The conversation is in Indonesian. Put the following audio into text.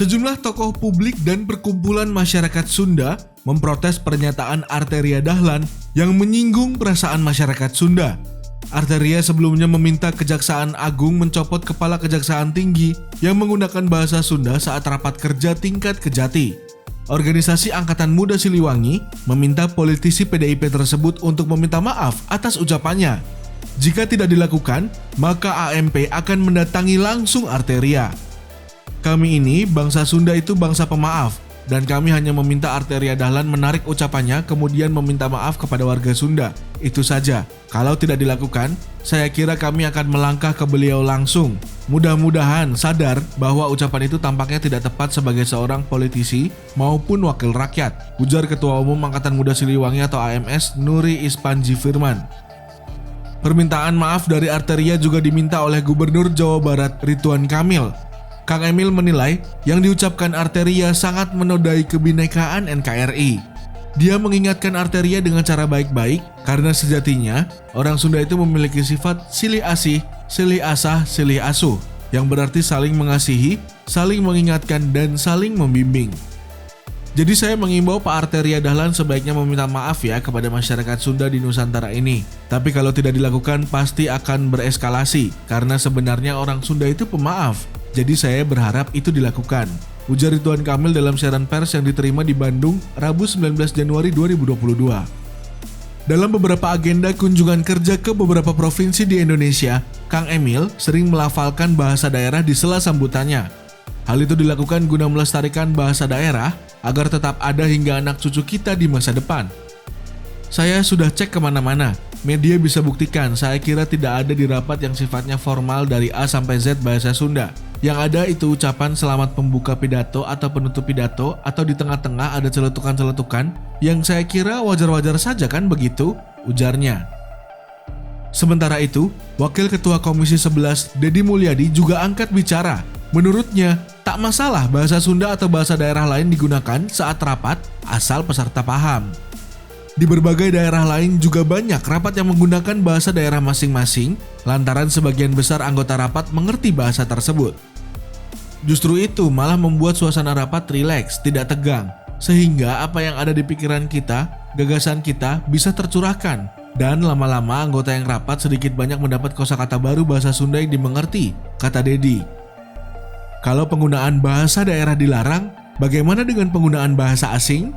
Sejumlah tokoh publik dan perkumpulan masyarakat Sunda memprotes pernyataan Arteria Dahlan yang menyinggung perasaan masyarakat Sunda. Arteria sebelumnya meminta Kejaksaan Agung mencopot Kepala Kejaksaan Tinggi yang menggunakan bahasa Sunda saat rapat kerja tingkat Kejati. Organisasi Angkatan Muda Siliwangi meminta politisi PDIP tersebut untuk meminta maaf atas ucapannya. Jika tidak dilakukan, maka AMP akan mendatangi langsung Arteria. Kami ini, bangsa Sunda itu bangsa pemaaf, dan kami hanya meminta Arteria Dahlan menarik ucapannya kemudian meminta maaf kepada warga Sunda. Itu saja. Kalau tidak dilakukan, saya kira kami akan melangkah ke beliau langsung. Mudah-mudahan sadar bahwa ucapan itu tampaknya tidak tepat sebagai seorang politisi maupun wakil rakyat, ujar Ketua Umum Angkatan Muda Siliwangi atau AMS Nuri Ispanji Firman. Permintaan maaf dari Arteria juga diminta oleh Gubernur Jawa Barat Ridwan Kamil. Kang Emil menilai yang diucapkan Arteria sangat menodai kebinekaan NKRI. Dia mengingatkan Arteria dengan cara baik-baik karena sejatinya orang Sunda itu memiliki sifat silih asih, silih asah, silih asuh yang berarti saling mengasihi, saling mengingatkan, dan saling membimbing. Jadi saya mengimbau Pak Arteria Dahlan sebaiknya meminta maaf ya kepada masyarakat Sunda di Nusantara ini. Tapi kalau tidak dilakukan pasti akan bereskalasi karena sebenarnya orang Sunda itu pemaaf. Jadi saya berharap itu dilakukan, ujar Ridwan Kamil dalam siaran pers yang diterima di Bandung, Rabu 19 Januari 2022. Dalam beberapa agenda kunjungan kerja ke beberapa provinsi di Indonesia, Kang Emil sering melafalkan bahasa daerah di sela sambutannya. Hal itu dilakukan guna melestarikan bahasa daerah agar tetap ada hingga anak cucu kita di masa depan. Saya sudah cek kemana-mana, media bisa buktikan saya kira tidak ada di rapat yang sifatnya formal dari A sampai Z bahasa Sunda. Yang ada itu ucapan selamat pembuka pidato atau penutup pidato atau di tengah-tengah ada celetukan-celetukan yang saya kira wajar-wajar saja kan begitu, ujarnya. Sementara itu, Wakil Ketua Komisi 11 Deddy Mulyadi juga angkat bicara. Menurutnya, tak masalah bahasa Sunda atau bahasa daerah lain digunakan saat rapat asal peserta paham. Di berbagai daerah lain juga banyak rapat yang menggunakan bahasa daerah masing-masing lantaran sebagian besar anggota rapat mengerti bahasa tersebut. Justru itu malah membuat suasana rapat rileks, tidak tegang, sehingga apa yang ada di pikiran kita, gagasan kita bisa tercurahkan. Dan lama-lama anggota yang rapat sedikit banyak mendapat kosakata baru bahasa Sunda yang dimengerti, kata Deddy. Kalau penggunaan bahasa daerah dilarang, bagaimana dengan penggunaan bahasa asing?